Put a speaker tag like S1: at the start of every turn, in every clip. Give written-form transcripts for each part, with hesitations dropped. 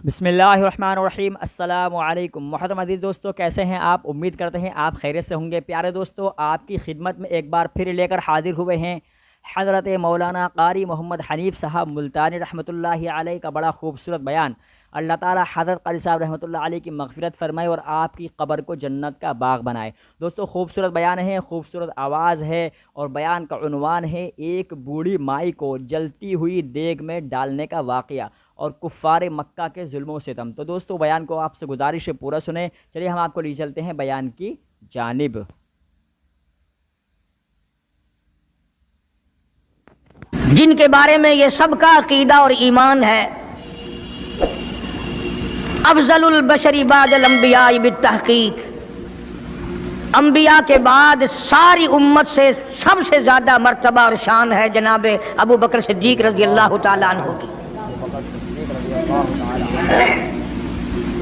S1: بسم اللہ الرحمن الرحیم۔ السلام علیکم محترم عزیز دوستو، کیسے ہیں آپ؟ امید کرتے ہیں آپ خیریت سے ہوں گے۔ پیارے دوستو، آپ کی خدمت میں ایک بار پھر لے کر حاضر ہوئے ہیں حضرت مولانا قاری محمد حنیف صاحب ملتانی رحمۃ اللہ علیہ کا بڑا خوبصورت بیان۔ اللہ تعالی حضرت قاری صاحب رحمۃ اللہ علیہ کی مغفرت فرمائے اور آپ کی قبر کو جنت کا باغ بنائے۔ دوستو، خوبصورت بیان ہے، خوبصورت آواز ہے، اور بیان کا عنوان ہے ایک بوڑھی مائی کو جلتی ہوئی دیگ میں ڈالنے کا واقعہ اور کفار مکہ کے ظلم و ستم۔ تو دوستو، بیان کو آپ سے گزارش ہے پورا سنیں۔ چلیے ہم آپ کو لے چلتے ہیں بیان کی جانب۔
S2: جن کے بارے میں یہ سب کا عقیدہ اور ایمان ہے، افضل البشر بعد الانبیاء بالتحقیق، انبیاء کے بعد ساری امت سے سب سے زیادہ مرتبہ اور شان ہے جناب ابو بکر صدیق رضی اللہ تعالیٰ عنہ کی۔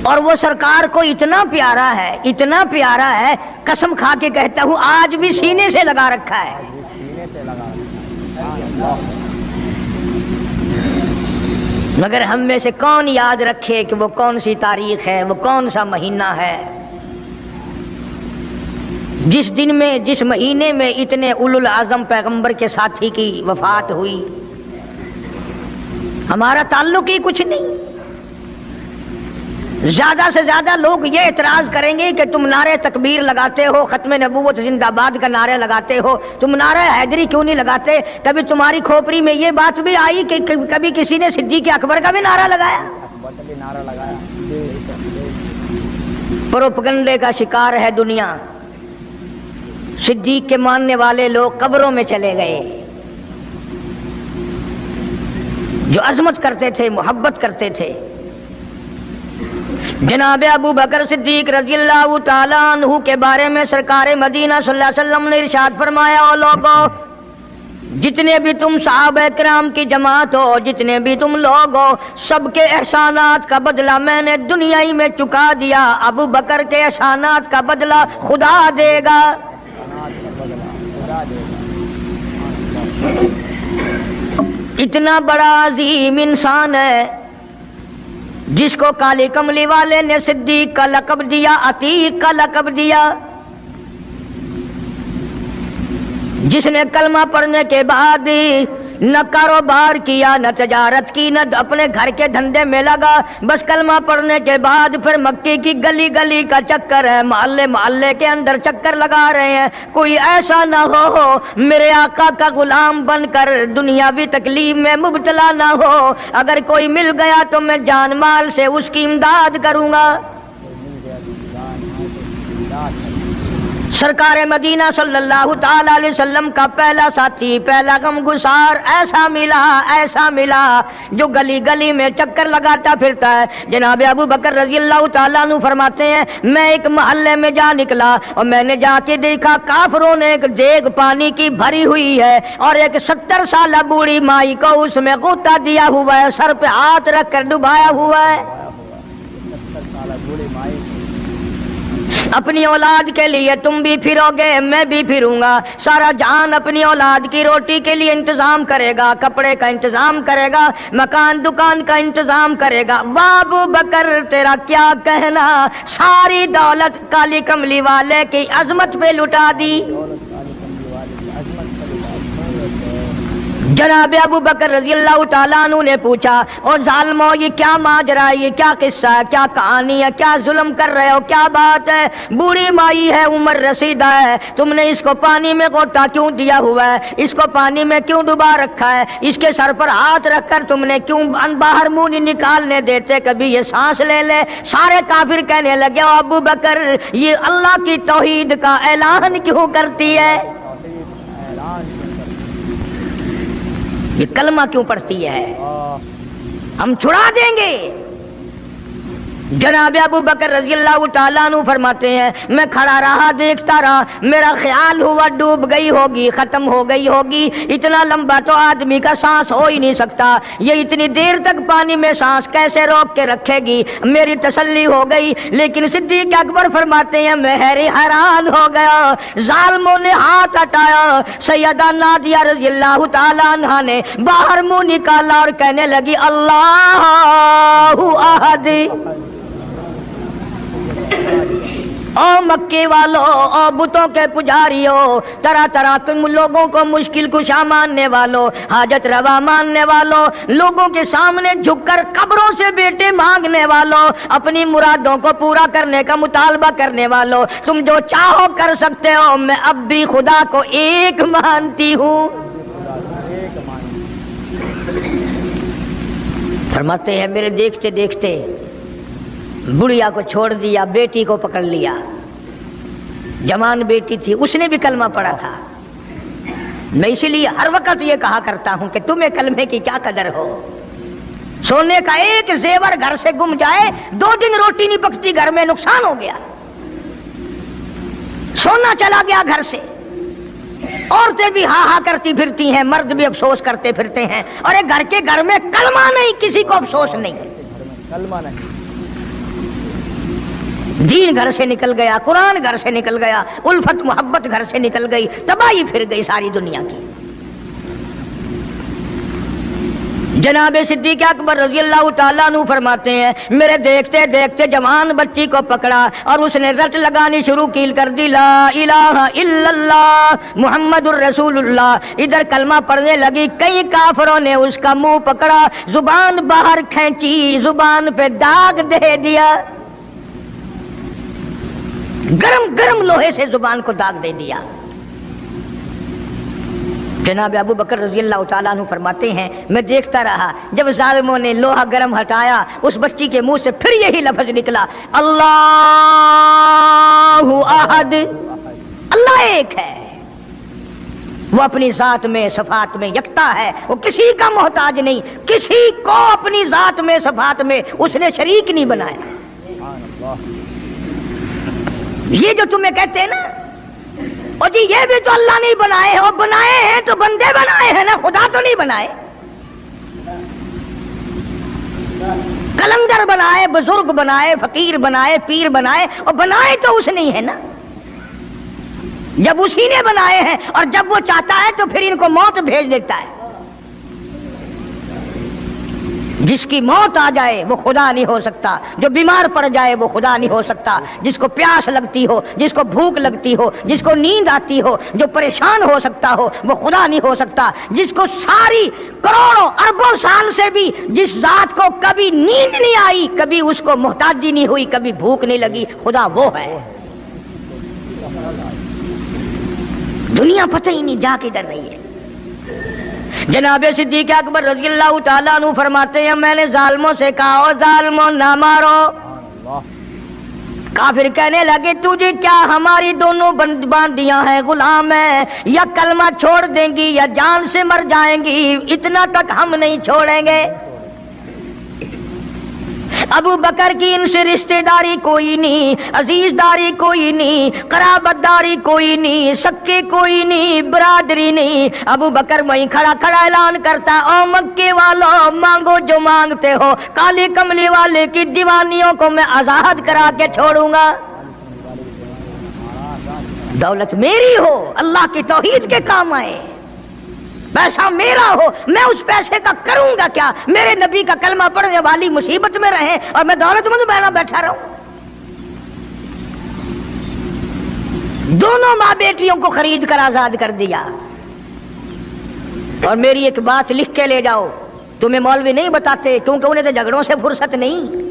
S2: اور وہ سرکار کو اتنا پیارا ہے، قسم کھا کے کہتا ہوں آج بھی سینے سے لگا رکھا ہے۔ مگر ہم میں سے کون یاد رکھے کہ وہ کون سی تاریخ ہے، وہ کون سا مہینہ ہے جس دن میں، جس مہینے میں اتنے اولو العزم پیغمبر کے ساتھی کی وفات ہوئی۔ ہمارا تعلق ہی کچھ نہیں۔ زیادہ سے زیادہ لوگ یہ اعتراض کریں گے کہ تم نعرہ تکبیر لگاتے ہو، ختم نبوت زندہ باد کا نعرہ لگاتے ہو، تم نعرہ حیدری کیوں نہیں لگاتے؟ کبھی تمہاری کھوپڑی میں یہ بات بھی آئی کہ کبھی کسی نے صدیق اکبر کا بھی نعرہ لگایا؟ پروپگنڈے کا شکار ہے دنیا۔ صدیق کے ماننے والے لوگ قبروں میں چلے گئے، جو عظمت کرتے تھے، محبت کرتے تھے۔ جناب ابو بکر صدیق رضی اللہ تعالیٰ عنہ کے بارے میں سرکار مدینہ صلی اللہ علیہ وسلم نے ارشاد فرمایا، او لوگو، جتنے بھی تم صحابہ کرام کی جماعت ہو، جتنے بھی تم لوگ ہو، سب کے احسانات کا بدلہ میں نے دنیا ہی میں چکا دیا، ابو بکر کے احسانات کا بدلہ خدا دے گا۔ اتنا بڑا عظیم انسان ہے جس کو کالی کملی والے نے صدیق کا لقب دیا، عتیق کا لقب دیا، جس نے کلمہ پڑھنے کے بعد نہ کاروبار کیا، نہ تجارت کی، نہ اپنے گھر کے دھندے میں لگا، بس کلمہ پڑھنے کے بعد پھر مکے کی گلی گلی کا چکر ہے، محلے محلے کے اندر چکر لگا رہے ہیں۔ کوئی ایسا نہ ہو میرے آقا کا غلام بن کر دنیاوی تکلیف میں مبتلا نہ ہو، اگر کوئی مل گیا تو میں جان مال سے اس کی امداد کروں گا۔ سرکار مدینہ صلی اللہ تعالی علیہ وسلم کا پہلا ساتھی، پہلا غمگسار ایسا ملا جو گلی گلی میں چکر لگاتا پھرتا ہے۔ جناب ابو بکر رضی اللہ تعالیٰ عنہ فرماتے ہیں، میں ایک محلے میں جا نکلا اور میں نے جا کے دیکھا کافروں نے ایک دیگ پانی کی بھری ہوئی ہے اور ایک 70 سالہ بوڑھی مائی کو اس میں غوطہ دیا ہوا ہے، سر پہ ہاتھ رکھ کر ڈبایا ہوا ہے۔ اپنی اولاد کے لیے تم بھی پھرو گے، میں بھی پھروں گا۔ سارا جہان اپنی اولاد کی روٹی کے لیے انتظام کرے گا، کپڑے کا انتظام کرے گا، مکان دکان کا انتظام کرے گا۔ ابو بکر تیرا کیا کہنا، ساری دولت کالی کملی والے کی عظمت پہ لٹا دی۔ جناب ابو بکر رضی اللہ تعالیٰ عنہ نے پوچھا، اور ظالمو یہ کیا ماجرا ہے، یہ کیا قصہ ہے، کیا کہانی ہے، کیا ظلم کر رہے ہو، کیا بات ہے؟ بوڑھی مائی ہے، عمر رسیدہ ہے، تم نے اس کو پانی میں غوطہ کیوں دیا ہوا ہے، اس کو پانی میں کیوں ڈبا رکھا ہے، اس کے سر پر ہاتھ رکھ کر تم نے کیوں باہر منہ نہیں نکالنے دیتے، کبھی یہ سانس لے لے؟ سارے کافر کہنے لگے، او ابو بکر یہ اللہ کی توحید کا اعلان کیوں کرتی ہے، یہ کلمہ کیوں پڑھتی ہے، ہم چھڑا دیں گے۔ جناب ابو بکر رضی اللہ تعالیٰ عنہ فرماتے ہیں، میں کھڑا رہا، دیکھتا رہا، میرا خیال ہوا ڈوب گئی ہوگی، ختم ہو گئی ہوگی، اتنا لمبا تو آدمی کا سانس ہو ہی نہیں سکتا، یہ اتنی دیر تک پانی میں سانس کیسے روک کے رکھے گی؟ میری تسلی ہو گئی، لیکن صدیق اکبر فرماتے ہیں میں حیران ہو گیا۔ ظالموں نے ہاتھ ہٹایا، سیدہ نادیہ رضی اللہ تعالیٰ عنہ نے باہر منہ نکالا اور کہنے لگی، اللہ अहद। ओ मक्के वालों, ओ बुतों के पुजारियों, तरह तरह के लोगों को मुश्किल कुशा मानने वालों, हाजत रवा मानने वालों, लोगों के सामने झुककर कब्रों से बेटे मांगने वालों, अपनी मुरादों को पूरा करने का मुतालबा करने वालों, तुम जो चाहो कर सकते हो, मैं अब भी खुदा को एक मानती हूँ। फरमाते हैं मेरे देखते देखते बुढ़िया को छोड़ दिया, बेटी को पकड़ लिया। जवान बेटी थी, उसने भी कलमा पढ़ा था। मैं इसीलिए हर वक्त ये कहा करता हूं कि तुम्हें कलमे की क्या कदर हो। सोने का एक जेवर घर से गुम जाए, 2 दिन रोटी नहीं पकती, घर में नुकसान हो गया। सोना चला गया घर से, औरतें भी हा हा करती फिरती हैं, मर्द भी अफसोस करते फिरते हैं, और एक घर के घर में कलमा नहीं, किसी को अफसोस नहीं, कलमा नहीं। दीन घर से निकल गया, कुरान घर से निकल गया, उल्फत मोहब्बत घर से निकल गई, तबाही फिर गई सारी दुनिया की। जनाब सिद्दीक़ अकबर रज़ी अल्लाह ताला अन्हु फरमाते हैं मेरे देखते देखते जवान बच्ची को पकड़ा और उसने रट लगानी शुरू की कर दी, ला इलाहा इल्लल्लाह मुहम्मदुर रसूलुल्लाह। इधर कलमा पढ़ने लगी, कई काफरों ने उसका मुंह पकड़ा, जुबान बाहर खींची, जुबान पे दाग दे दिया, गरम गरम लोहे से जुबान को दाग दे दिया। जनाब अबू बकर रज़ी अल्लाह ताला अन्हु फरमाते हैं मैं देखता रहा, जब जालिमों ने लोहा गरम हटाया, उस बच्ची के मुंह से फिर यही लफ्ज निकला, अल्लाहु अहद, अल्लाह एक है। वो अपनी जात में सफात में यकता है, वो किसी का मोहताज नहीं, किसी को अपनी जात में सफात में उसने शरीक नहीं बनाया। ये जो तुम्हें कहते हैं ना, और जी ये भी तो अल्लाह नहीं बनाए, और बनाए हैं तो बंदे बनाए हैं ना, खुदा तो नहीं बनाए। कलंदर बनाए, बुजुर्ग बनाए, फकीर बनाए, पीर बनाए, और बनाए तो उसने ही है ना। जब उसी ने बनाए हैं और जब वो चाहता है तो फिर इनको मौत भेज देता है। जिसकी मौत आ जाए वो खुदा नहीं हो सकता, जो बीमार पड़ जाए वो खुदा नहीं हो सकता, जिसको प्यास लगती हो, जिसको भूख लगती हो, जिसको नींद आती हो, जो परेशान हो सकता हो वो खुदा नहीं हो सकता। जिसको सारी करोड़ों अरबों साल से भी जिस जात को कभी नींद नहीं आई, कभी उसको मोहताजी नहीं हुई, कभी भूख नहीं लगी, खुदा वो है। दुनिया पता ही नहीं जा किधर रही है। जनाब सिद्दीक़ अकबर रज़ी अल्लाह ताला अन्हु फरमाते हैं मैंने जालिमों से कहा, ओ जालिमों ना मारो। काफिर कहने लगे तुझे क्या हमारी दोनों बांदियां हैं, गुलाम है, या कलमा छोड़ देंगी या जान से मर जाएंगी, इतना तक हम नहीं छोड़ेंगे। अबू बकर की इनसे रिश्तेदारी कोई नहीं, अजीजदारी कोई नहीं, कराबतदारी कोई नहीं, सक्के कोई नहीं, बरादरी नहीं। अबू बकर वहीं खड़ा खड़ा ऐलान करता, ओ मक्के वालों मांगो जो मांगते हो, काली कमली वाले की दीवानियों को मैं आजाद करा के छोड़ूंगा। दौलत मेरी हो, अल्लाह की तौहीद के काम आए, पैसा मेरा हो, मैं उस पैसे का करूंगा क्या? मेरे नबी का कलमा पढ़ने वाली मुसीबत में रहे और मैं दौलतमंद बना बैठा रहूं। दोनों माँ बेटियों को खरीद कर आजाद कर दिया। और मेरी एक बात लिख के ले जाओ, तुम्हें मौलवी नहीं बताते क्योंकि उन्हें तो झगड़ों से फुर्सत नहीं।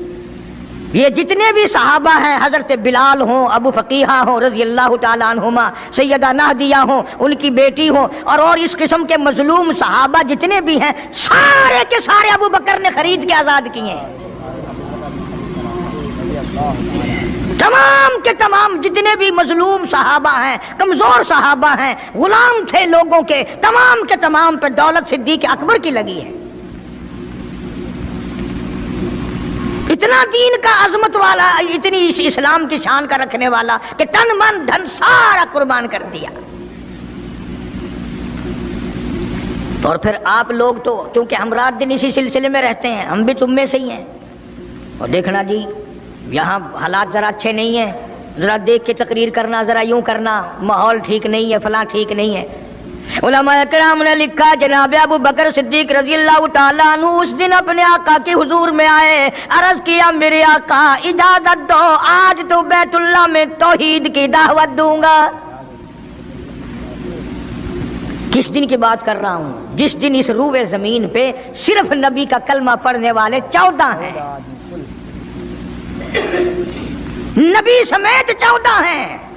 S2: ये जितने भी सहाबा हैं, हजरत बिलाल हों, अबू फकीहा हों रज़ी अल्लाह ताला अन्हुमा, सैयदा नादिया हों, उनकी बेटी हों, और इस किस्म के मजलूम सहाबा जितने भी हैं, सारे के सारे अबू बकर ने खरीद के आजाद किए हैं। तमाम के तमाम जितने भी मजलूम सहाबा हैं, कमजोर सहाबा हैं, गुलाम थे लोगों के, तमाम के तमाम पे दौलत सिद्दीक़ अकबर की लगी है। इतना दीन का अजमत वाला, इतनी इस्लाम की शान का रखने वाला कि तन मन धन सारा कुर्बान कर दिया। और फिर आप लोग तो क्योंकि हम रात दिन इसी सिलसिले में रहते हैं, हम भी तुम में से ही हैं। और देखना जी यहाँ हालात जरा अच्छे नहीं है, जरा देख के तकरीर करना, जरा यूं करना, माहौल ठीक नहीं है, फलां ठीक नहीं है। उलमा कराम ने लिखा जनाब अबू बकर सिद्दीक रजी अल्लाह तआला अन्हु उस दिन अपने आका के हुजूर में आए, अर्ज किया मेरे आका इजाजत दो, आज तो बैतुल्लाह में तौहीद की दावत दूंगा। किस दिन की बात कर रहा हूं? जिस दिन इस रूए जमीन पे सिर्फ नबी का कलमा पढ़ने वाले 14 हैं, नबी समेत 14 हैं।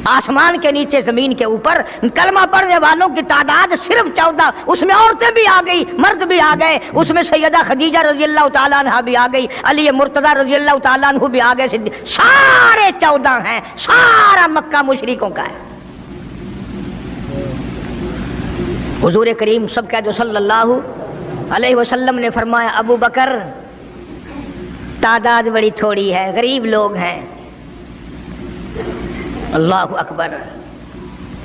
S2: आसमान के नीचे जमीन के ऊपर कलमा पढ़ने वालों की तादाद सिर्फ 14, उसमें औरतें भी आ गई, मर्द भी आ गए, उसमें सैयदा खदीजा रजी अल्लाह तआला अन्हा भी आ गई, अली मुर्तजा रजी अल्लाह तआला अन्हु भी आ गए, सारे 14 हैं। सारा मक्का मुशरिकों का है। हुजूर करीम सब कह दो सल्लल्लाहु अलैहि वसल्लम ने फरमाया अबू बकर तादाद बड़ी थोड़ी है, गरीब लोग हैं। अल्लाह अकबर।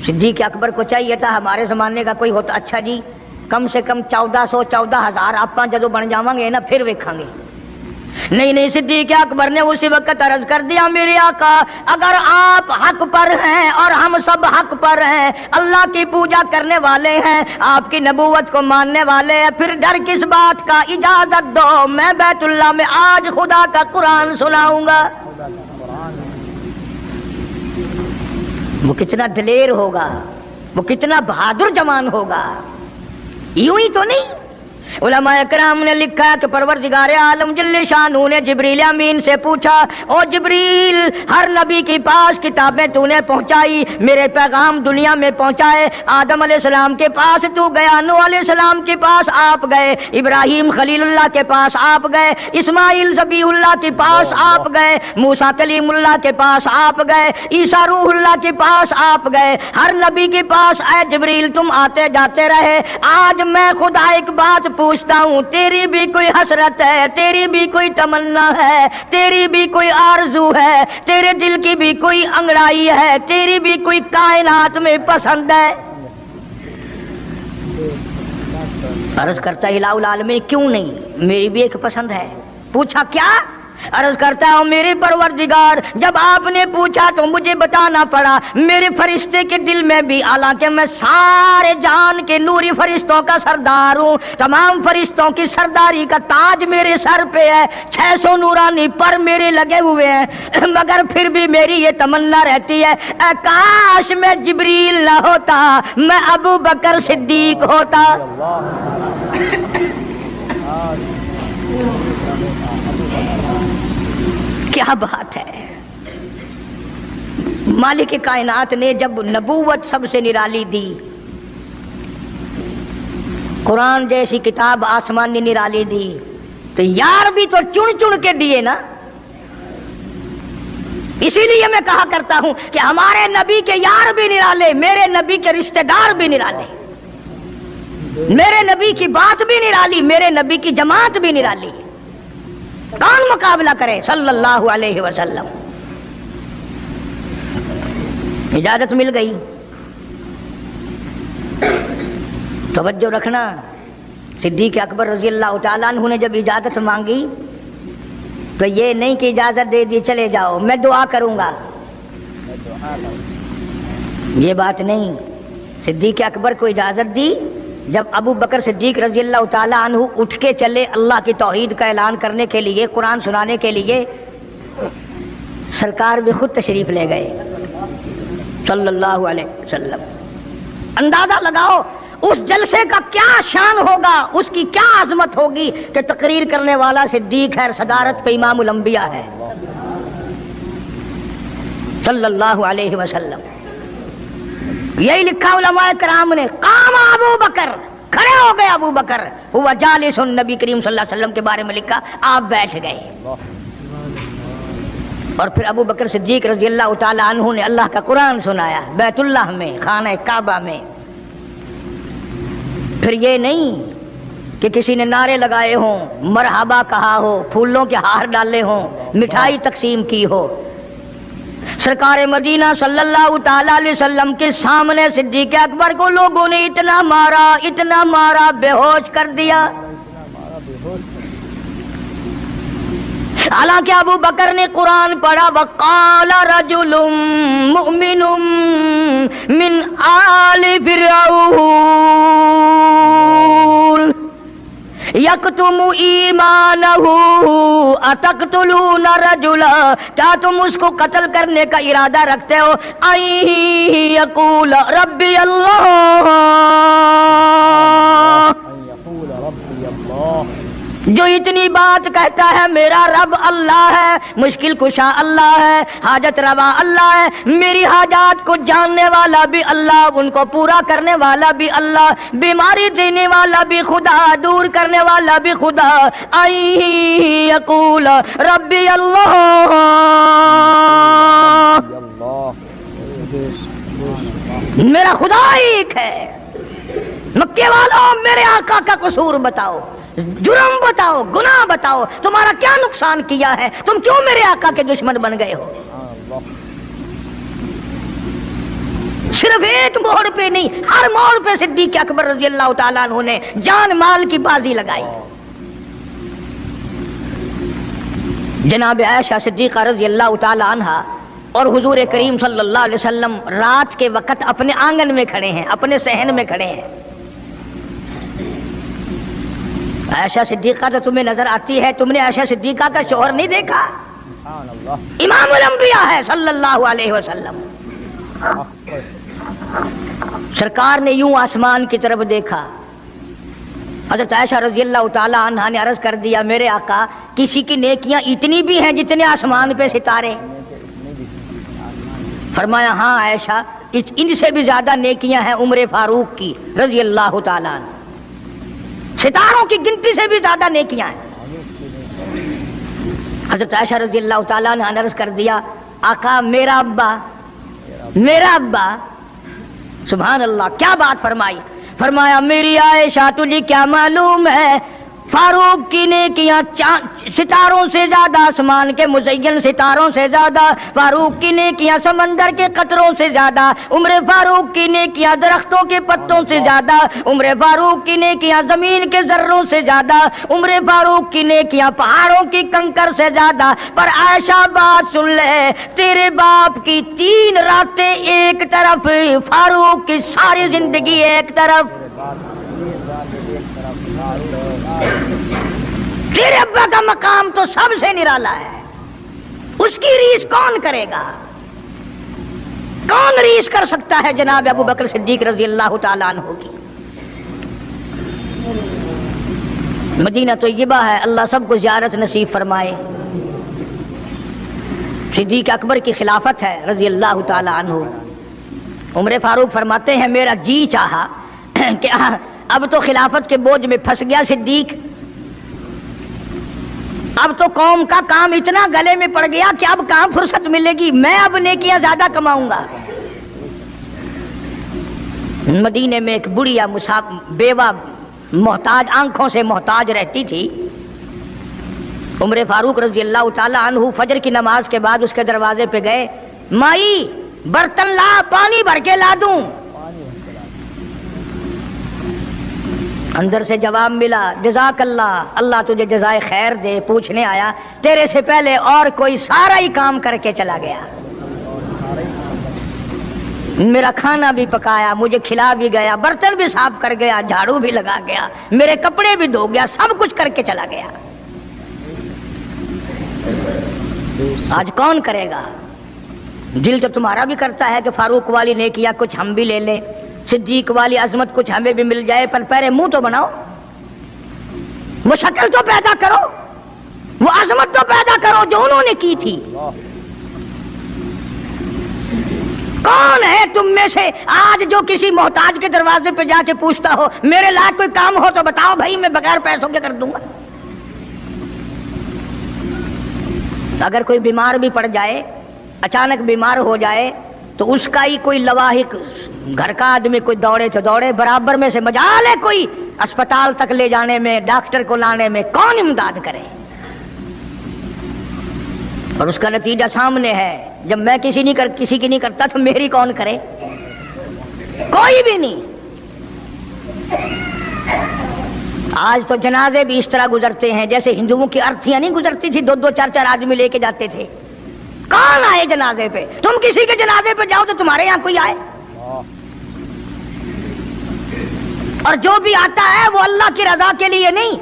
S2: सिद्दीक अकबर को चाहिए था हमारे जमाने का कोई होता, अच्छा जी कम से कम 1400-14,000 आप जदों बन जावांगे ना फिर वेखांगे। नहीं, सिद्दीक अकबर ने उसी वक्त अर्ज कर दिया मेरे आका अगर आप हक पर हैं और हम सब हक पर हैं, अल्लाह की पूजा करने वाले हैं, आपकी नबूवत को मानने वाले हैं, फिर डर किस बात का? इजाजत दो मैं बैतुल्लाह में आज खुदा का कुरान सुनाऊंगा। वो कितना दलेर होगा, वो कितना बहादुर जवान होगा। यूं ही तो नहीं। उलमाए कराम ने लिखा कि परवरदिगार आलम जल्ले शानू ने जिब्रील अमीन से पूछा, ओ जिब्रील हर नबी के पास किताबें तूने पहुंचाई, मेरे पैगाम दुनिया में पहुंचाए। आदम अलैहिस्सलाम के पास तू गया, नूह अलैहिस्सलाम के पास आप गए, इब्राहिम खलीलुल्लाह के पास आप गए, इस्माइल ज़बीहुल्लाह के पास आप गए, मूसा कलीमुल्लाह के पास आप गए, ईसा रूहुल्लाह के पास आप गए। हर नबी के पास ऐ जिब्रील तुम आते जाते रहे। आज मैं खुदा एक बात पूछता हूँ, तेरी भी कोई हसरत है, तेरी भी कोई तमन्ना है, तेरी भी कोई आरजू है, तेरे दिल की भी कोई अंगड़ाई है, तेरी भी कोई कायनात में पसंद है? अर्ज करता इलाहुल आलमीन क्यों नहीं, मेरी भी एक पसंद है। पूछा क्या? अर्ज करता हूँ मेरे परवरदिगार जब आपने पूछा तो मुझे बताना पड़ा, मेरे फरिश्ते के दिल में भी, हालांकि मैं सारे जान के नूरी फरिश्तों का सरदार हूँ, तमाम फरिश्तों की सरदारी का ताज मेरे सर पे है, 600 नूरानी पर मेरे लगे हुए हैं, मगर फिर भी मेरी ये तमन्ना रहती है काश मैं जिब्रील न होता, मैं अबू बकर सिद्दीक होता। क्या बात है। मालिक कायनात ने जब नबूवत सबसे निराली दी, कुरान जैसी किताब आसमान ने निराली दी, तो यार भी तो चुन चुन के दिए ना। इसीलिए मैं कहा करता हूं कि हमारे नबी के यार भी निराले, मेरे नबी के रिश्तेदार भी निराले, मेरे नबी की बात भी निराली, मेरे नबी की जमात भी निराली। कौन मुकाबला करे? सल्लल्लाहु अलैहि वसल्लम। इजाजत मिल गई। तवज्जो रखना, सिद्दीक अकबर रजी अल्लाह तआला अन्हु ने जब इजाजत मांगी तो ये नहीं कि इजाजत दे दी चले जाओ मैं दुआ करूंगा, ये बात नहीं। सिद्दीक अकबर को इजाजत दी। जब अबू बकर सिद्दीक रजी अल्लाह तआला अन्हु उठ के चले अल्लाह की तौहीद का ऐलान करने के लिए, कुरान सुनाने के लिए, सरकार भी खुद तशरीफ ले गए सल्लल्लाहु अलैहि वसल्लम। अंदाजा लगाओ उस जलसे का क्या शान होगा, उसकी क्या आजमत होगी कि तकरीर करने वाला सिद्दीक है, सदारत पे इमामुल अंबिया है सल्लल्लाहु अलैहि वसल्लम। यही लिखा उलमाए कराम ने, काम अबू बकर, खड़े हो गए अबू बकर, हुआ जालिसुन, नबी करीम सल्लल्लाहु अलैहि वसल्लम के बारे में लिखा आप बैठ गए। और फिर अबू बकर सिद्दीक रजी अल्लाह तआला अन्हु ने अल्लाह का कुरान सुनाया बैतुल्लाह में, खाना काबा में। फिर ये नहीं कि किसी ने नारे लगाए हों, मरहबा कहा हो, फूलों के हार डाले हों, मिठाई तकसीम की हो। सरकार मदीना सल्लल्लाहु ताला अलैहि वसल्लम के सामने सिद्दीक अकबर को लोगों ने इतना मारा, बेहोश कर दिया। हालांकि अबू बकर ने कुरान पढ़ा, वक़ाल रजुलुम मुमिनुम मिन आलि फिरऔन यक्तुमु ईमानहु अतक़्तुलूना रजुला, क्या तुम उसको कत्ल करने का इरादा रखते हो? आई यक़ूल रब्बी अल्लाह, जो इतनी बात कहता है मेरा रब अल्लाह है, मुश्किल कुशा अल्लाह है, हाजत रवा अल्लाह है, मेरी हाजात को जानने वाला भी अल्लाह, उनको पूरा करने वाला भी अल्लाह, बीमारी देने वाला भी खुदा, दूर करने वाला भी खुदा। आई यक़ूल रब्बी अल्लाह, मेरा खुदा एक है। मक्के वालों, मेरे आका का कसूर बताओ, जुर्म बताओ, गुनाह बताओ, तुम्हारा क्या नुकसान किया है? तुम क्यों मेरे आका के दुश्मन बन गए हो? सिर्फ एक मोड़ पे नहीं, हर मोड़ पे सिद्दीक अकबर रज़ी अल्लाह ताला अन्हु ने जान माल की बाजी लगाई। जनाब आयशा सिद्दीक़ा रज़ी अल्लाह ताला अन्हा और हुजूर करीम सल्लल्लाहु अलैहि वसल्लम रात के वक्त अपने आंगन में खड़े हैं, अपने सहन में खड़े हैं। आयशा सिद्दीक़ा तो तुम्हें नजर आती है, तुमने आयशा सिद्दीक़ा का शोहर नहीं देखा? इमामुल अंबिया है सल्लल्लाहु अलैहि वसल्लम। सरकार ने यूं आसमान की तरफ देखा, हज़रत आयशा रज़ी अल्लाह ताला अन्हा ने अर्ज कर दिया, मेरे आका, किसी की नेकियां इतनी भी हैं जितने आसमान पे सितारे? फरमाया, हाँ आयशा, इनसे भी ज्यादा नेकियां हैं उम्र फारूक की रज़ी अल्लाह ताला अन्हा, सितारों की गिनती से भी ज्यादा नेकियां हैं। हज़रत आयशा रज़ी अल्लाह ताला ने अर्ज कर दिया, आका मेरा अब्बा। सुभान अल्लाह, क्या बात फरमाई। फरमाया, मेरी आयशा तुझे क्या मालूम है, फारूक की नेकियां सितारों से ज्यादा, आसमान के मुज़य्यन सितारों से ज्यादा, फारूक की नेकियां समंदर के कतरों से ज्यादा, उम्र फारूक की नेकियां दरख्तों के पत्तों से ज्यादा, उम्र फारूक की नेकियां जमीन के जर्रों से ज्यादा, उम्र फारूक की नेकियां पहाड़ों की कंकर से ज्यादा। पर आयशा बात सुन ले, तेरे बाप की 3 रातें एक तरफ, फारूक की सारी जिंदगी एक तरफ। तेरे अब्बा का मकाम तो सबसे निराला है, उसकी रीस कौन करेगा? कौन रीस कर सकता है जनाब अबू बकर सिद्दीक रज़ी अल्लाह ताला अन्हु की? मदीना तय्यबा है, अल्लाह सबको ज़ियारत नसीब फरमाए। सिद्दीक अकबर की खिलाफत है रज़ी अल्लाह ताला अन्हु। उमर फारूक फरमाते हैं, मेरा जी चाहा कि अब तो खिलाफत के बोझ में फंस गया सिद्दीक, अब तो कौम का काम इतना गले में पड़ गया कि अब कहां फुर्सत मिलेगी, मैं अब नेकियां ज्यादा कमाऊंगा। मदीने में एक बुढ़िया बेवा मोहताज, आंखों से मोहताज रहती थी। उमर फारूक रज़ी अल्लाह ताला अन्हु फजर की नमाज के बाद उसके दरवाजे पे गए, माई बर्तन ला, पानी भर के ला दूं। अंदर से जवाब मिला, जज़ाकल्लाह, अल्लाह तुझे जज़ाए खैर दे, पूछने आया तेरे से पहले और कोई सारा ही काम करके चला गया, मेरा खाना भी पकाया, मुझे खिला भी गया, बर्तन भी साफ कर गया, झाड़ू भी लगा गया, मेरे कपड़े भी धो गया, सब कुछ करके चला गया। आज कौन करेगा? दिल तो तुम्हारा भी करता है कि फारूक वाली नेकियां कुछ हम भी ले लें, सिद्दीक वाली अजमत कुछ हमें भी मिल जाए, पर पहले मुंह तो बनाओ, वो शक्ल तो पैदा करो, वो अजमत तो पैदा करो जो उन्होंने की थी। कौन है तुम में से आज जो किसी मोहताज के दरवाजे पे जाके पूछता हो, मेरे लायक कोई काम हो तो बताओ भाई, मैं बगैर पैसों के कर दूंगा। अगर कोई बीमार भी पड़ जाए, अचानक बीमार हो जाए, तो उसका ही कोई लवाहिक, घर का आदमी कोई दौड़े तो दौड़े, बराबर में से मजाल है कोई अस्पताल तक ले जाने में, डॉक्टर को लाने में, कौन इमदाद करे? और उसका नतीजा सामने है, जब मैं किसी की नहीं करता तो मेरी कौन करे? कोई भी नहीं। آج تو جنازے بھی اس طرح گزرتے ہیں جیسے ہندوؤں کی ارتھیاں نہیں گزرتی تھی، 2-2 4-4 آدمی لے کے جاتے تھے. کون آئے جنازے پہ؟ تم کسی کے جنازے پہ جاؤ تو تمہارے یہاں کوئی آئے، اور جو بھی آتا ہے وہ اللہ کی رضا کے لیے نہیں.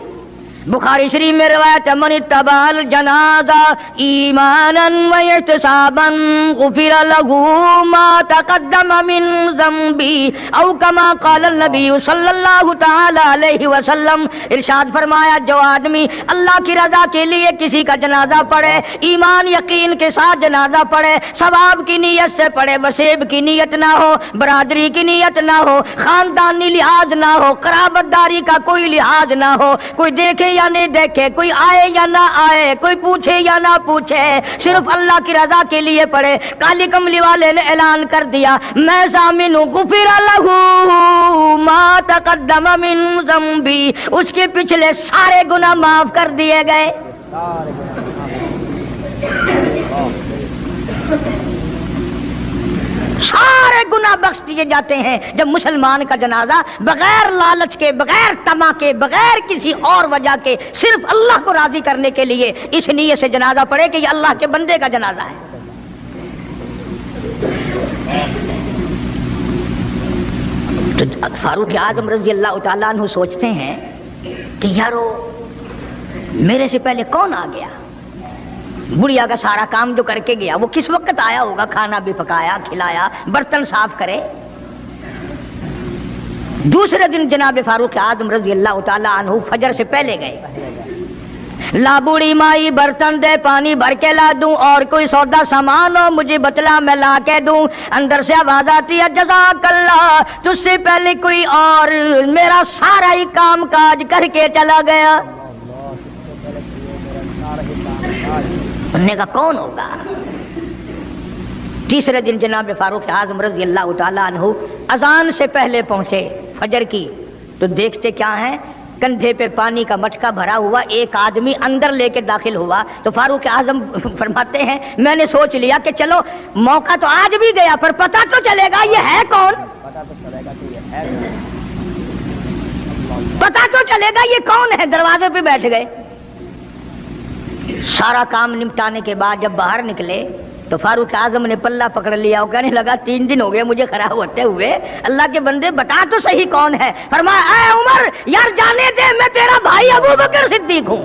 S2: بخاری شریف میں روایت من اتبع الجنازہ ایمانا واحتسابا غفر له ما تقدم من ذنبی او کما قال النبی صلی اللہ تعالی علیہ وسلم. ارشاد فرمایا جو آدمی اللہ کی رضا کے لیے کسی کا جنازہ پڑھے، ایمان یقین کے ساتھ جنازہ پڑھے، ثواب کی نیت سے پڑھے، وسیب کی نیت نہ ہو، برادری کی نیت نہ ہو، خاندانی لحاظ نہ ہو، قرابت داری کا کوئی لحاظ نہ ہو، کوئی دیکھے یا نہیں دیکھے، کوئی آئے یا نہ آئے، کوئی پوچھے یا نہ پوچھے، صرف اللہ کی رضا کے لیے پڑھے. کالی کملی والے نے اعلان کر دیا میں ضامن ہوں، غفر لہ ما تقدم من ذنبی، اس کے پچھلے سارے گناہ معاف کر دیے گئے. سارے گناہ بخش دیے جاتے ہیں جب مسلمان کا جنازہ بغیر لالچ کے، بغیر طمع کے، بغیر کسی اور وجہ کے، صرف اللہ کو راضی کرنے کے لیے اس نیت سے جنازہ پڑھے کہ یہ اللہ کے بندے کا جنازہ ہے. تو فاروق اعظم رضی اللہ تعالیٰ عنہ سوچتے ہیں کہ یارو میرے سے پہلے کون آ گیا، بڑھیا کا سارا کام جو کر کے گیا وہ کس وقت آیا ہوگا، کھانا بھی پکایا، کھلایا، برتن صاف کرے. دوسرے دن جناب فاروق اعظم رضی اللہ تعالیٰ عنہ فجر سے پہلے گئے. لا بوڑھی مائی برتن دے، پانی بھر کے لا دوں، اور کوئی سودا سامان ہو مجھے بتلا میں لا کے دوں. اندر سے آواز آتی ہے جزاک اللہ، تجھ سے پہلے کوئی اور میرا سارا ہی کام کاج کر کے چلا گیا. انہوں نے کہا کون ہوگا؟ تیسرے دن جناب فاروق اعظم رضی اللہ تعالیٰ عنہ اذان سے پہلے پہنچے فجر کی، تو دیکھتے کیا ہیں، کندھے پہ پانی کا مٹکا بھرا ہوا ایک آدمی اندر لے کے داخل ہوا. تو فاروق اعظم فرماتے ہیں میں نے سوچ لیا کہ چلو موقع تو آج بھی گیا پر پتہ تو چلے گا یہ ہے کون، پتہ تو چلے گا یہ کون ہے. دروازے پہ بیٹھ گئے. سارا کام نمٹانے کے بعد جب باہر نکلے تو فاروق اعظم نے پلہ پکڑ لیا اور کہنے لگا 3 دن ہو گئے مجھے کھڑا ہوتے ہوئے، اللہ کے بندے بتا تو صحیح کون ہے. فرمایا اے عمر یار جانے دے، میں تیرا بھائی ابو بکر صدیق ہوں.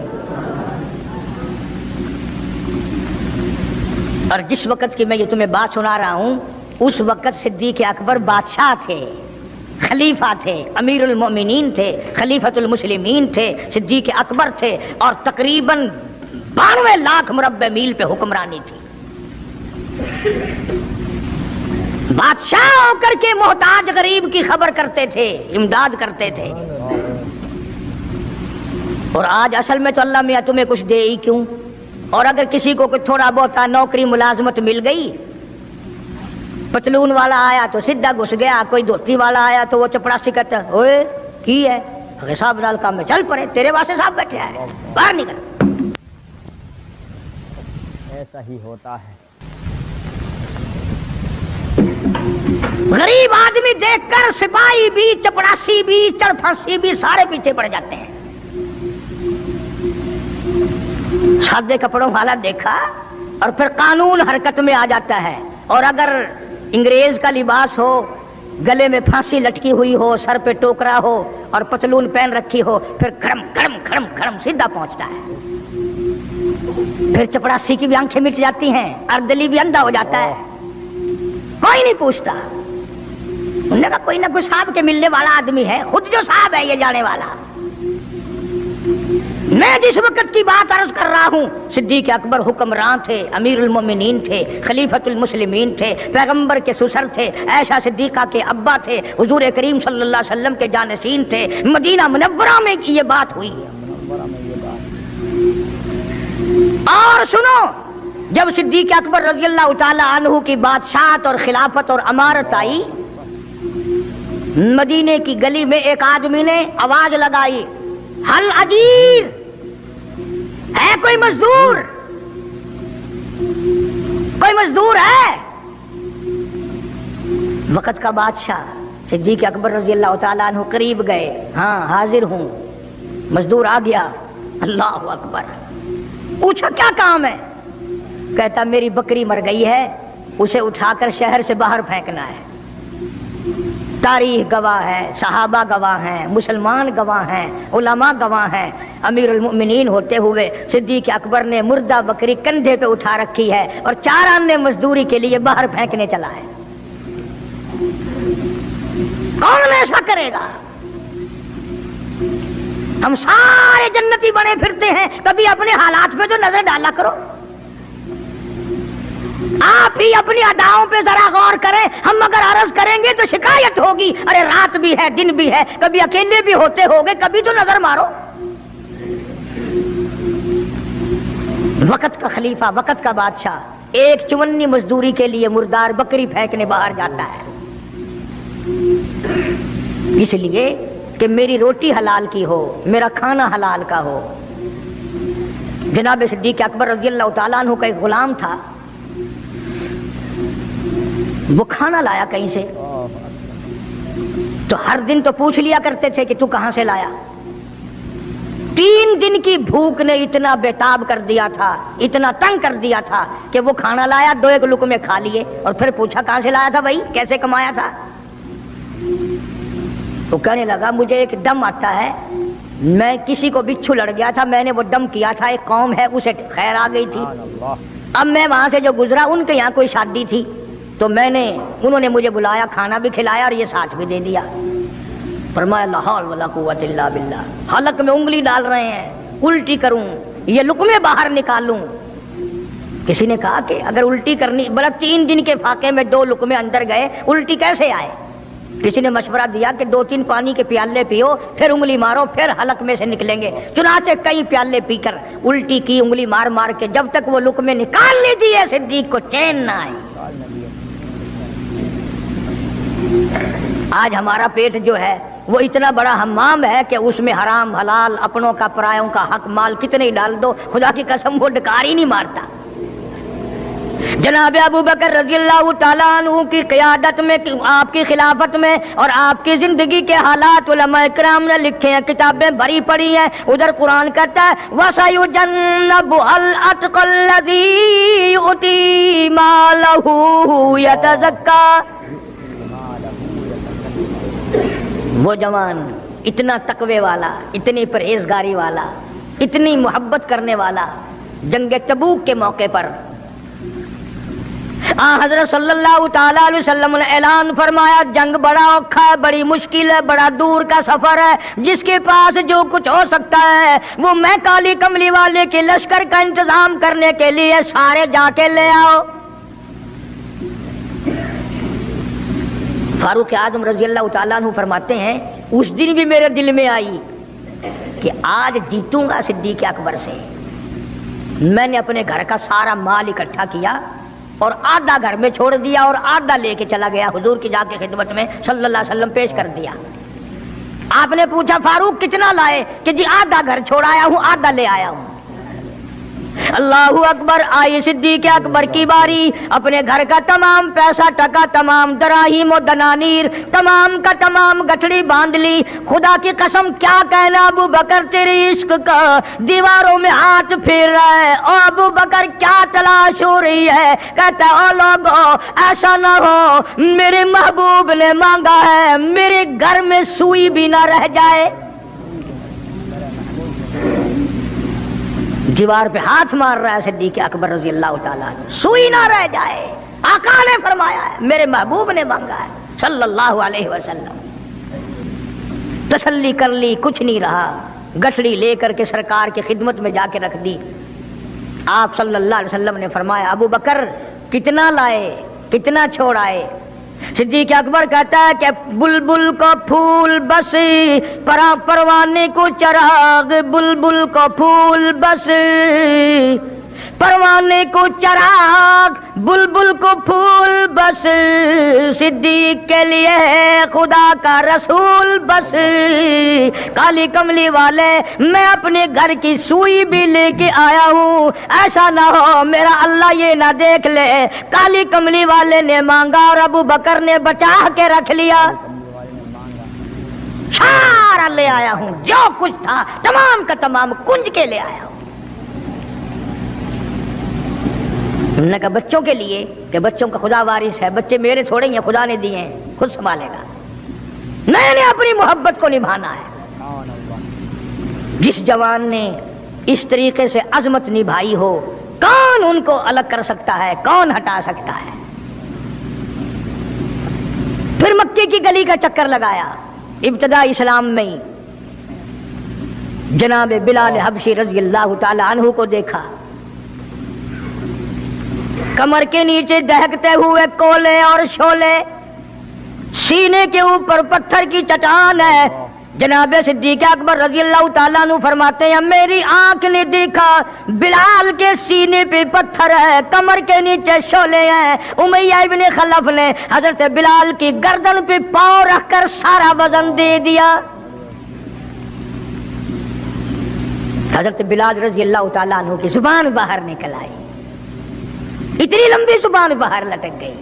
S2: اور جس وقت کی میں یہ تمہیں بات سنا رہا ہوں اس وقت صدیق اکبر بادشاہ تھے، خلیفہ تھے، امیر المومنین تھے، خلیفۃ المسلمین تھے، صدیق اکبر تھے، اور تقریباً 92 لاکھ مربع میل پہ حکمرانی تھی. بادشاہ ہو کر کے محتاج غریب کی خبر کرتے تھے، امداد کرتے تھے. اور آج اصل میں تو اللہ میاں تمہیں کچھ دے ہی کیوں، اور اگر کسی کو کچھ تھوڑا بہت نوکری ملازمت مل گئی، پتلون والا آیا تو سیدھا گھس گیا، کوئی دھوتی والا آیا تو وہ چپڑاسی کہتا اوئے کی ہے صاحب نال کام میں چل پڑے، تیرے واسطے صاحب بیٹھے آئے باہر نکل.
S1: ایسا ہی ہوتا ہے.
S2: غریب آدمی دیکھ کر سپاہی بھی، چپڑاسی بھی، چرپھنسی بھی سارے پیچھے پڑ جاتے ہیں. سادے کپڑوں والا دیکھا اور پھر قانون حرکت میں آ جاتا ہے. اور اگر انگریز کا لباس ہو، گلے میں پھانسی لٹکی ہوئی ہو، سر پہ ٹوکرا ہو اور پتلون پہن رکھی ہو، پھر کھڑم کھڑم کھڑم کھڑم سیدھا پہنچتا ہے. پھر چپڑاسی کی بھی آنکھیں مٹ جاتی ہیں، اردلی بھی اندھا ہو جاتا ہے، کوئی نہیں پوچھتا. انہوں نے کہا کوئی نہ کوئی صاحب کے ملنے والا آدمی ہے، خود جو صاحب ہے یہ جانے والا. میں جس وقت کی بات عرض کر رہا ہوں صدیق اکبر حکمران تھے، امیر المومنین تھے، خلیفۃ المسلمین تھے، پیغمبر کے سسر تھے، عائشہ صدیقہ کے ابا تھے، حضور کریم صلی اللہ علیہ وسلم کے جانشین تھے. مدینہ منورہ میں یہ بات ہوئی. اور سنو، جب صدیق اکبر رضی اللہ تعالی عنہ کی بادشاہت اور خلافت اور امارت آئی، مدینے کی گلی میں ایک آدمی نے آواز لگائی حل اجیر، ہے کوئی مزدور، کوئی مزدور ہے؟ وقت کا بادشاہ صدیق اکبر رضی اللہ تعالیٰ عنہ قریب گئے، ہاں حاضر ہوں. मजदूर आ गया, अल्लाह अकबर, पूछा क्या काम है? कहता मेरी बकरी मर गई है, उसे उठाकर शहर से बाहर फेंकना है। तारीख गवाह है, सहाबा गवाह हैं, मुसलमान गवाह हैं, उलमा गवाह हैं। अमीरुल मोमिनीन होते हुए सिद्दीक अकबर ने मुर्दा बकरी कंधे पे उठा रखी है और 4 आने मजदूरी के लिए बाहर फेंकने चला है। कौन ऐसा करेगा? हम सारे जन्नती बने फिरते हैं, कभी अपने हालात पे तो नजर डाला करो। आप ही अपनी अदाओं पे जरा गौर करें। हम अगर अर्ज करेंगे तो शिकायत होगी, अरे रात भी है दिन भी है, कभी अकेले भी होते होगे, कभी तो नजर मारो। वक्त का खलीफा, वक्त का बादशाह एक चुवन्नी मजदूरी के लिए मुर्दार बकरी फेंकने बाहर जाता है, इसलिए कि मेरी रोटी हलाल की हो, मेरा खाना हलाल का हो। जनाब सिद्दीक अकबर रज़ियल्लाहु ताला अन्हु का एक गुलाम था, वो खाना लाया कहीं से, तो हर दिन तो पूछ लिया करते थे कि तू कहां से लाया। 3 दिन की भूख ने इतना बेताब कर दिया था, इतना तंग कर दिया था कि वो खाना लाया, 2-1 लुक़मे खा लिए और फिर पूछा कहां से लाया था भाई, कैसे कमाया था? तो कहने लगा मुझे एक दम आता है, मैं किसी को बिच्छू लड़ गया था, मैंने वो दम किया था, एक कौम है उसे खैर आ गई थी। अब मैं वहां से जो गुजरा, उनके यहाँ कोई शादी थी, तो उन्होंने मुझे बुलाया, खाना भी खिलाया और ये साथ भी दे दिया। फरमाया ला हौल वला कुव्वत इल्ला बिल्लाह। हलक में उंगली डाल रहे हैं, उल्टी करूं, ये लुक़मे बाहर निकालूं। किसी ने कहा कि अगर उल्टी करनी, बोला 3 दिन के फाके में 2 लुक़मे अंदर गए, उल्टी कैसे आए? किसी ने मशवरा दिया कि 2-3 पानी के प्याले पियो, फिर उंगली मारो, फिर हलक में से निकलेंगे। चुनाचे कई प्याले पीकर उल्टी की, उंगली मार मार के, जब तक वो लुक़मे निकाल नहीं दिए सिद्दीक को चैन ना आए। आज हमारा पेट जो है वो इतना बड़ा हम्माम है कि उसमें हराम हलाल, अपनों का परायों का हक माल कितने ही डाल दो, खुदा की कसम वो डकार ही नहीं मारता। जनाब अबू बकर रज़ियल्लाहु ताला अन्हु की क़ियादत में, आपकी खिलाफत में और आपकी जिंदगी के हालात उलमा इकराम ने लिखे हैं, किताबें भरी पड़ी हैं। उधर कुरान कहता है वसयुजन्नबुल अतक़ल्लज़ी युती मालहू यतज़क्का। वो जवान इतना तकवे वाला, इतनी परहेजगारी वाला, इतनी मोहब्बत करने वाला, जंग तबूक के मौके पर हज़रत सल्लल्लाहु ताला अलैहि वसल्लम ने ऐलान फरमाया, जंग बड़ा औखा है, बड़ी मुश्किल है, बड़ा दूर का सफर है, जिसके पास जो कुछ हो सकता है वो मैं काली कमली वाले के लश्कर का इंतजाम करने के लिए सारे जाके ले आओ। फारूक आज़म रज़ियल्लाहु ताला अन्हु फरमाते हैं, उस दिन भी मेरे दिल में आई कि आज जीतूंगा सिद्दीक अकबर से। मैंने अपने घर का सारा माल इकट्ठा किया और आधा घर में छोड़ दिया और आधा लेके चला गया, हुजूर की जाके खिदमत में सल्लल्लाहु अलैहि वसल्लम पेश कर दिया। आपने पूछा फारूक कितना लाए? कि जी आधा घर छोड़ाया हूँ, आधा ले आया हूँ। अल्लाहु अकबर। आई सिद्दीक अकबर की बारी, अपने घर का तमाम पैसा टका, तमाम दराहिम और दनानीर, तमाम का तमाम गठड़ी बांध ली। खुदा की कसम क्या कहना अबू बकर, तेरे इश्क का दीवारों में हाथ फेर रहा है। और अबू बकर क्या तलाश हो रही है? कहता है ओ लोगों, ऐसा ना हो मेरे महबूब ने मांगा है मेरे घर में सुई भी ना रह जाए। दीवार पे हाथ मार रहा है सिद्दीक अकबर रज़ी अल्लाह ताला, सुई ना रह जाए। आका ने फरमाया है, मेरे महबूब ने मांगा है सल्लल्लाहु अलैहि वसल्लम। तसल्ली कर ली, कुछ नहीं रहा, गठड़ी लेकर के सरकार की खिदमत में जाके रख दी। आप सल्लल्लाहु अलैहि वसल्लम ने फरमाया, अबू बकर कितना लाए, कितना छोड़ आए? सिद्दीक अकबर कहता है कि बुलबुल को फूल बस, परवाने को चराग, बुलबुल को फूल बस, परवाने को चराग, बुलबुल को फूल बस, सिद्दीक के लिए खुदा का रसूल बस। काली कमली वाले, मैं अपने घर की सुई भी लेके आया हूँ, ऐसा ना हो मेरा अल्लाह ये ना देख ले काली कमली वाले ने मांगा और अबू बकर ने बचा के रख लिया। سارا لے آیا ہوں، جو کچھ تھا تمام کا تمام کنج کے لے آیا ہوں۔ انہوں نے کہا بچوں کے لیے کہ بچوں کا خدا وارث ہے، بچے میرے تھوڑے ہی ہیں، خدا نے دیے ہیں، خود سنبھالے گا، میں نے اپنی محبت کو نبھانا ہے۔ جس جوان نے اس طریقے سے عظمت نبھائی ہو، کون ان کو الگ کر سکتا ہے، کون ہٹا سکتا ہے؟ پھر مکے کی گلی کا چکر لگایا، ابتدا اسلام میں ہی جناب بلال حبشی رضی اللہ تعالی عنہ کو دیکھا، کمر کے نیچے دہکتے ہوئے کولے اور شولے، سینے کے اوپر پتھر کی چٹان ہے۔ جناب صدیق اکبر رضی اللہ تعالیٰ عنہ فرماتے ہیں میری آنکھ نے دیکھا بلال کے سینے پہ پتھر ہے، کمر کے نیچے شولے ہیں۔ امیہ ابن خلف نے حضرت بلال کی گردن پہ پاؤں رکھ کر سارا وزن دے دیا۔ حضرت بلال رضی اللہ تعالیٰ عنہ کی زبان باہر نکل آئی، اتنی لمبی زبان باہر لٹک گئی۔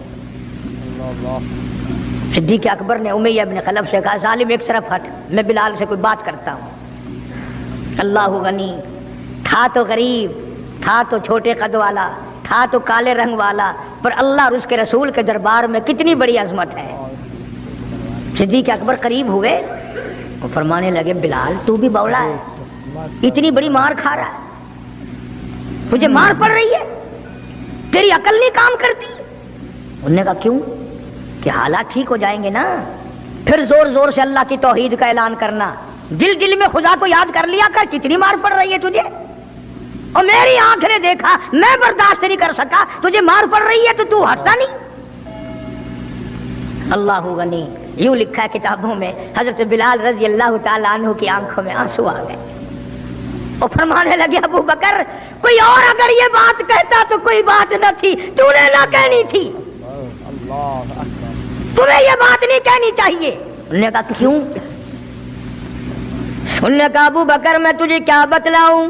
S2: صدیق اکبر نے امیہ ابن خلف سے کہا ظالم ایک طرف ہٹ، میں بلال سے کوئی بات کرتا ہوں۔ اللہ غنی، تھا تو غریب، تھا تو چھوٹے قد والا، تھا تو کالے رنگ والا، پر اللہ اور اس کے رسول کے دربار میں کتنی بڑی عظمت ہے۔ صدیق اکبر قریب ہوئے، وہ فرمانے لگے بلال تو بھی بولا ہے، اتنی بڑی مار کھا رہا ہے، تجھے مار پڑ رہی ہے، تیری عقل نہیں کام کرتی؟ انہوں نے کہا کیوں؟ کہ حالات ٹھیک ہو جائیں گے نا، پھر زور زور سے اللہ کی توحید کا اعلان کرنا، دل دل میں خدا کو یاد کر لیا کر، کتنی مار پڑ رہی ہے تجھے، اور میری آنکھ نے دیکھا، میں برداشت نہیں کر سکا، تجھے مار پڑ رہی ہے تو ہٹتا نہیں۔ اللہ غنی، یوں لکھا ہے کتابوں میں حضرت بلال رضی اللہ تعالیٰ عنہ کی آنکھوں میں آنسو آ گئے، وہ فرمانے لگے ابو بکر کوئی اور اگر یہ بات کہتا تو کوئی بات نہ تھی، تو نے نہ کہنی تھی، تمہیں یہ بات نہیں کہنی چاہیے۔ انہوں نے کہا کیوں؟ انہوں نے کہا ابو بکر میں تجھے کیا بتلاؤں،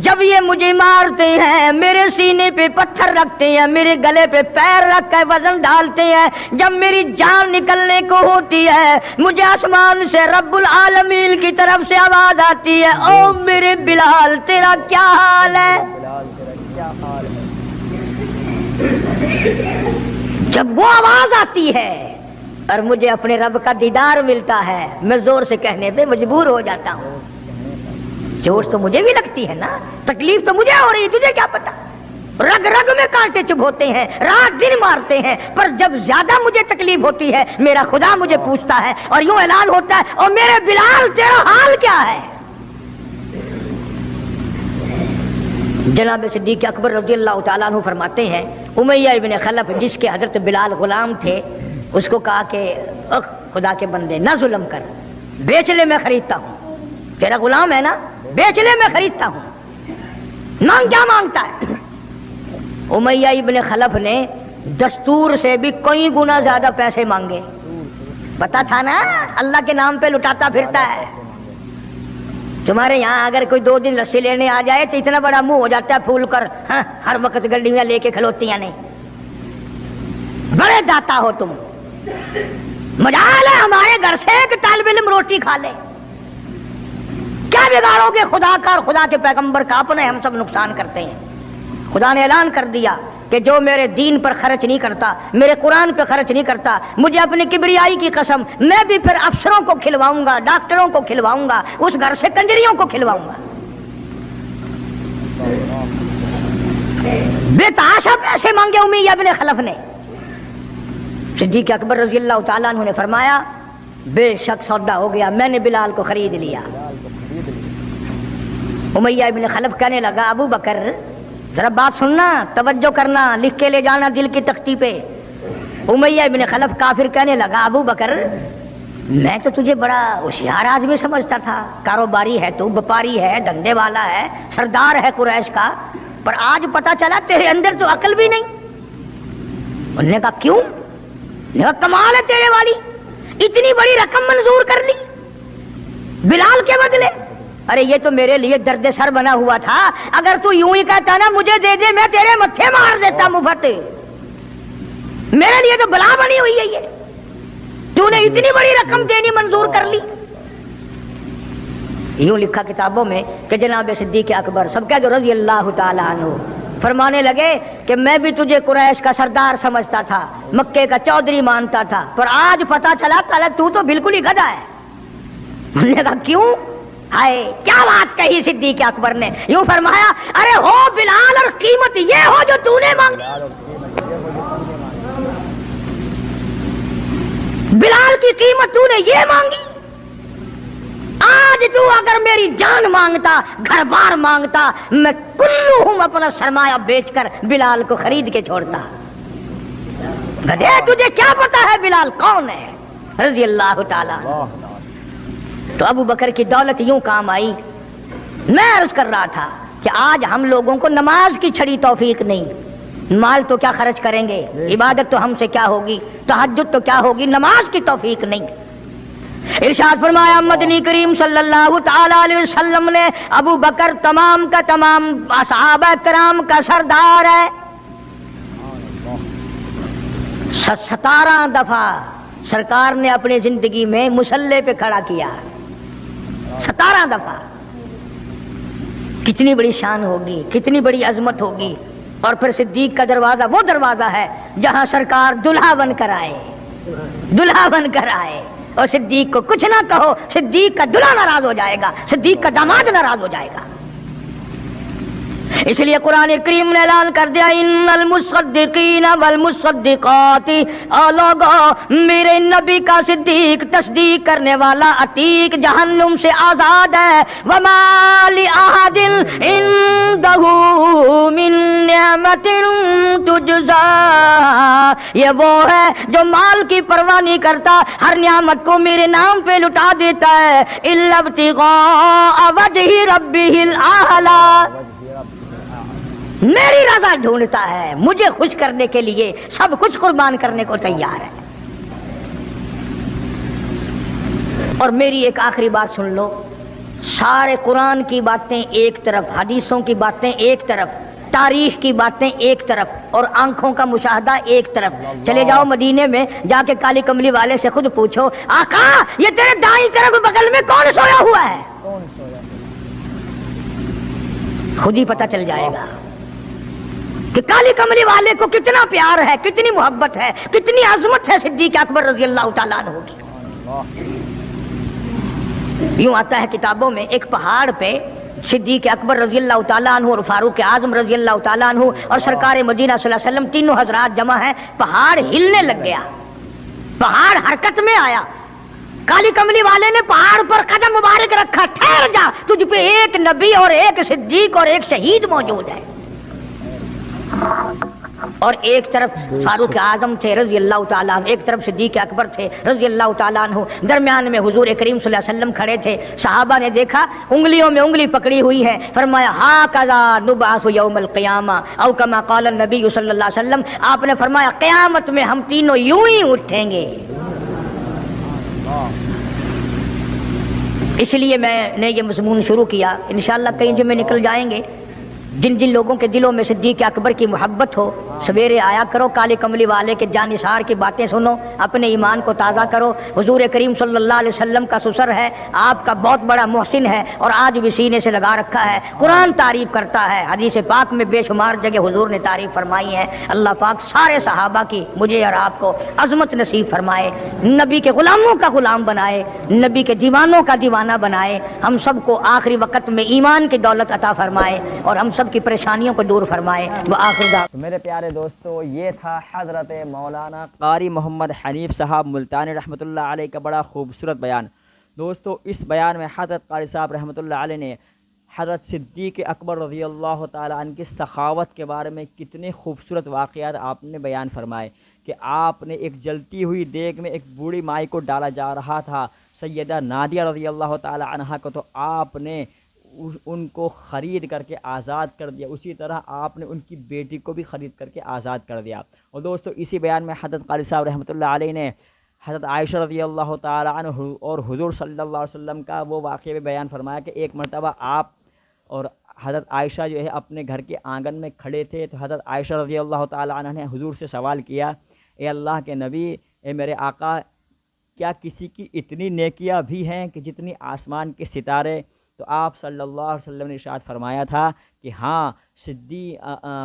S2: جب یہ مجھے مارتے ہیں، میرے سینے پہ پتھر رکھتے ہیں، میرے گلے پہ پیر رکھ کر وزن ڈالتے ہیں، جب میری جان نکلنے کو ہوتی ہے مجھے آسمان سے رب العالمین کی طرف سے آواز آتی ہے او میرے بلال تیرا کیا حال ہے؟ جب وہ آواز آتی ہے اور مجھے اپنے رب کا دیدار ملتا ہے، میں زور سے کہنے پہ مجبور ہو جاتا ہوں۔ چوٹ تو مجھے بھی لگتی ہے نا، تکلیف تو مجھے ہو رہی ہے، تجھے کیا پتا؟ رگ رگ میں کانٹے چبھوتے ہیں، رات دن مارتے ہیں، پر جب زیادہ مجھے تکلیف ہوتی ہے میرا خدا مجھے پوچھتا ہے اور یوں اعلان ہوتا ہے اور میرے بلال تیرا حال کیا ہے؟ جناب صدیق اکبر رضی اللہ تعالیٰ عنہ فرماتے ہیں امیہ ابن خلف جس کے حضرت بلال غلام تھے، اس کو کہا کہ خدا کے بندے نہ ظلم کر، بیچ لے میں خریدتا ہوں، تیرا غلام ہے نا، بیچ لے میں خریدتا ہوں، مانگ کیا مانگتا ہے؟ امیہ ابن خلف نے دستور سے بھی کئی گنا زیادہ پیسے مانگے، پتا تھا نا اللہ کے نام پہ لٹاتا پھرتا ہے۔ تمہارے یہاں اگر کوئی 2 دن لسی لینے آ جائے تو اتنا بڑا منہ ہو جاتا ہے پھول کر، ہر وقت گڈیاں لے کے کھلوتیاں نہیں، بڑے داتا ہو تم، مجال ہے ہمارے گھر سے ایک طالب علم روٹی کھا لے، کیا بگاڑو گے خدا کا اور خدا کے پیغمبر کا؟ اپنے ہم سب نقصان کرتے ہیں۔ خدا نے اعلان کر دیا کہ جو میرے دین پر خرچ نہیں کرتا، میرے قرآن پہ خرچ نہیں کرتا، مجھے اپنی کبریائی کی قسم میں بھی پھر افسروں کو کھلواؤں گا، ڈاکٹروں کو کھلواؤں گا، اس گھر سے کنجریوں کو کھلواؤں گا۔ بے تحاشا پیسے مانگے امیہ ابن خلف نے۔ صدیق اکبر رضی اللہ تعالیٰ عنہ نے فرمایا بے شک سودا ہو گیا، میں نے بلال کو خرید لیا۔ امیہ ابن خلف کہنے لگا ابو بکر ذرا بات سننا، توجہ کرنا، لکھ کے لے جانا دل کی تختی پہ۔ امیہ ابن خلف کافر کہنے لگا ابو بکر میں تو تجھے بڑا ہوشیار آدمی سمجھتا تھا، کاروباری ہے تو، وپاری ہے، دھندے والا ہے، سردار ہے قریش کا، پر آج پتا چلا تیرے اندر تو عقل بھی نہیں۔ انہوں نے کہا کیوں؟ انہوں نے کہا کمال ہے تیرے والی، اتنی بڑی رقم منظور کر لی بلال کے بدلے۔ ارے یہ تو میرے لیے درد سر بنا ہوا تھا، اگر تو یوں ہی کہتا نا مجھے دے دے میں تیرے متھے مار دیتا مفت، میرے لیے تو بلا بنی ہوئی ہے یہ، تو نے اتنی بڑی رقم دینی منظور کر لی۔ यूं लिखा किताबों में कि जनाब सिद्दीक अकबर सब कह दो रजी अल्लाह ताला अन्हु फरमाने लगे कि मैं भी तुझे कुरैश का सरदार समझता था, मक्के का चौधरी मानता था, पर आज पता चला ताला तू तो बिल्कुल ही गधा है। उन्होंने कहा क्यों? हाय क्या बात कही सिद्दीक अकबर ने, यूं फरमाया अरे हो बिलाल और कीमत ये हो जो तूने मांगी। बिलाल की कीमत तूने ये मांगी। आज तू अगर मेरी जान मांगता, घर बार मांगता, मैं कुल्लू हूं अपना सरमाया बेचकर बिलाल को खरीद के छोड़ता। गधे तुझे क्या पता है बिलाल कौन है? रजी अल्लाह ताला। तो अबू बकर की दौलत यूं काम आई। मैं अर्ज कर रहा था कि आज हम लोगों को नमाज की छड़ी तौफीक नहीं, माल तो क्या खर्च करेंगे, इबादत तो हमसे क्या होगी, तहज्जुद तो क्या होगी, नमाज की तौफीक नहीं। इरशाद फरमाया मदनी करीम सल्लल्लाहु ताला अलैहि वसल्लम ने अबू बकर तमाम का तमाम असहाबा कराम का सरदार है। 17 दफा सरकार ने अपनी जिंदगी में मुसल्ले पे खड़ा किया, 17 दफा। कितनी बड़ी शान होगी, कितनी बड़ी अजमत होगी। और फिर सिद्दीक का दरवाजा वो दरवाजा है जहां सरकार दुल्हा बन कर आए, दुल्हा बन कर आए। और सिद्दीक को कुछ ना कहो, सिद्दीक का दूल्हा नाराज हो जाएगा, सिद्दीक का दामाद नाराज हो जाएगा। इसलिए कुरान करीम ने ऐलान कर दिया इन्नल मुसद्दिकीन वल मुसद्दिकाती, ओ लोगों मेरे नबी का सिद्दीक तस्दीक करने वाला अतीक जहन्नुम से आजाद है। वमा लि अहदिन इंदहु मिन निअमतिन तुजज़ा, ये वो है जो माल की परवाह नहीं करता, हर नियामत को मेरे नाम पे लुटा देता है। इल्ला इब्तिगा वजहि रब्बिहिल आला, मेरी रजा ढूंढता है, मुझे खुश करने के लिए सब कुछ कुर्बान करने को तैयार है। और मेरी एक आखिरी बात सुन लो, सारे कुरान की बातें एक तरफ, हदीसों की बातें एक तरफ, तारीख की बातें एक तरफ और आंखों का मुशाहदा एक तरफ। चले जाओ मदीने में, जाके काली कमली वाले से खुद पूछो आका ये तेरे दाईं तरफ बगल में कौन सोया हुआ है, खुद ही पता चल जाएगा कि काली कमली वाले को कितना प्यार है, कितनी मोहब्बत है, कितनी अजमत है सिद्दीक अकबर रज़ी अल्लाह तआला अन्हु की। यूं आता है किताबों में, एक पहाड़ पे सिद्दीक अकबर रज़ी अल्लाह तआला अन्हु और फारूक आजम रज़ी अल्लाह तआला अन्हु और सरकार मदीना सल्लल्लाहु अलैहि वसल्लम तीनों हजरात जमा है। पहाड़ हिलने लग गया, पहाड़ हरकत में आया। काली कमली वाले ने पहाड़ पर कदम मुबारक रखा, ठहर जा, तुझ पे एक नबी और एक सिद्दीक और एक शहीद मौजूद है। और एक तरफ फारूक आजम थे रज़ी अल्लाह तआला, एक तरफ सिद्दीक अकबर थे रज़ी अल्लाह तआला अन्हु, दरमियान में हुजूर करीम सल्लल्लाहु अलैहि वसल्लम खड़े थे। सहाबा ने देखा उंगलियों में उंगली पकड़ी हुई है, फरमाया हाकज़ा नुबअसु यौमल क़ियामा औ कमा क़ाल नबी सल्लल्लाहु अलैहि वसल्लम, आपने फरमाया क़यामत में हम तीनों यूं ही उठेंगे। इसलिए मैंने ये मज़मून शुरू किया, इंशाअल्लाह कई जुमे निकल जाएंगे। जिन जिन लोगों के दिलों में सिद्दीक अकबर की मोहब्बत हो, सवेरे आया करो, काली कमली वाले के जानिसार की बातें सुनो, अपने ईमान को ताज़ा करो। हुजूर करीम सल्लल्लाहु अलैहि वसल्लम का ससुर है, आपका बहुत बड़ा मोहसिन है और आज भी सीने से लगा रखा है। कुरान तारीफ करता है, हदीस पाक में बेशुमार जगह हुजूर ने तारीफ फरमाई है। अल्लाह पाक सारे सहाबा की मुझे और आपको अजमत नसीब फरमाए, नबी के गुलामों का गुलाम बनाए, नबी के दीवानों का दीवाना बनाए, हम सबको आखिरी वक्त में ईमान की दौलत अता फरमाए और हम सब की परेशानियों को दूर फरमाए। वो आखिर
S1: तो मेरे प्यारे दोस्तों, ये था हज़रत मौलाना कारी मोहम्मद हनीफ साहब मुल्तानी रहमतुल्लाह अलैह का बड़ा खूबसूरत बयान। दोस्तों इस बयान में हज़रत कारी साहब रहमतुल्लाह अलैह ने हज़रत सिद्दीक अकबर रज़ी अल्लाह तआला अन्हु की सखावत के बारे में कितने खूबसूरत वाक़यात आपने बयान फरमाए कि आपने एक जलती हुई देग में एक बूढ़ी माई को डाला जा रहा था, सैयदा नादिया रज़ी अल्लाह तआला अन्हा को, तो आपने उनको ख़रीद करके आज़ाद कर दिया। उसी तरह आपने उनकी बेटी को भी ख़रीद करके आज़ाद कर दिया। और दोस्तों इसी बयान में हज़रत कारी साहब रहमतुल्लाह अलैह ने हज़रत आयशा रज़ी अल्लाह तआला अन्हा और हुज़ूर सल्लल्लाहु अलैहि वसल्लम का वो वाक़या भी बयान फरमाया कि एक मरतबा आप और हज़रत आयशा जो है अपने घर के आंगन में खड़े थे, तो हज़रत आयशा रज़ी अल्लाह तआला अन्हा ने हुज़ूर से सवाल किया, ए अल्लाह के नबी, ए मेरे आका, क्या किसी की इतनी नेकियां भी हैं कि जितनी आसमान के सितारे تو آپ صلی اللہ علیہ وسلم نے ارشاد فرمایا تھا کہ ہاں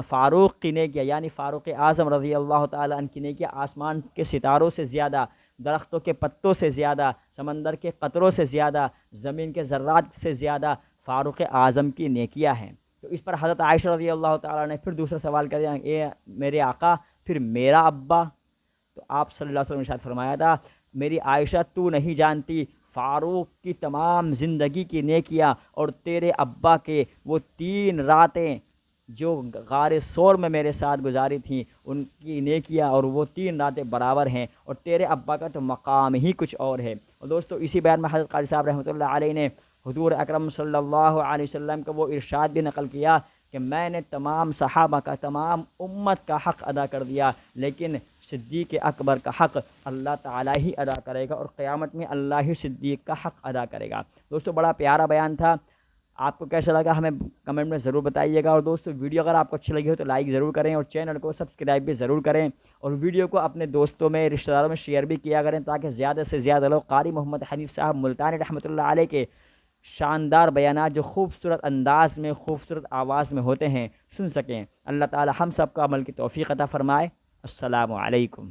S1: فاروق کی نیکیاں یعنی فاروق اعظم رضی اللہ تعالیٰ عنہ کی نیکیاں آسمان کے ستاروں سے زیادہ، درختوں کے پتوں سے زیادہ، سمندر کے قطروں سے زیادہ، زمین کے ذرات سے زیادہ فاروق اعظم کی نیکیاں ہیں۔ تو اس پر حضرت عائشہ رضی اللہ تعالیٰ نے پھر دوسرا سوال کر دیا، اے میرے آقا پھر میرا ابا؟ تو آپ صلی اللہ علیہ وسلم نے ارشاد فرمایا تھا، میری عائشہ تو نہیں جانتی فاروق کی تمام زندگی کی نیکیاں اور تیرے ابا کے وہ 3 راتیں جو غار ثور میں میرے ساتھ گزاری تھیں ان کی نیکیاں اور وہ 3 راتیں برابر ہیں، اور تیرے ابا کا تو مقام ہی کچھ اور ہے۔ اور دوستو اسی بیان میں حضرت قاری صاحب رحمۃ اللہ علیہ نے حضور اکرم صلی اللہ علیہ وسلم کا وہ ارشاد بھی نقل کیا کہ میں نے تمام صحابہ کا، تمام امت کا حق ادا کر دیا، لیکن صدیق اکبر کا حق اللہ تعالیٰ ہی ادا کرے گا، اور قیامت میں اللہ ہی صدیق کا حق ادا کرے گا۔ دوستو بڑا پیارا بیان تھا، آپ کو کیسا لگا ہمیں کمنٹ میں ضرور بتائیے گا، اور دوستو ویڈیو اگر آپ کو اچھی لگی ہو تو لائک ضرور کریں، اور چینل کو سبسکرائب بھی ضرور کریں، اور ویڈیو کو اپنے دوستوں میں، رشتہ داروں میں شیئر بھی کیا کریں، تاکہ زیادہ سے زیادہ لوگ قاری محمد حنیف صاحب ملتانی رحمۃ اللہ علیہ کے شاندار بیانات جو خوبصورت انداز میں، خوبصورت آواز میں ہوتے ہیں، سن سکیں۔ اللہ تعالی ہم سب کو عمل کی توفیق عطا فرمائے۔ السلام علیکم۔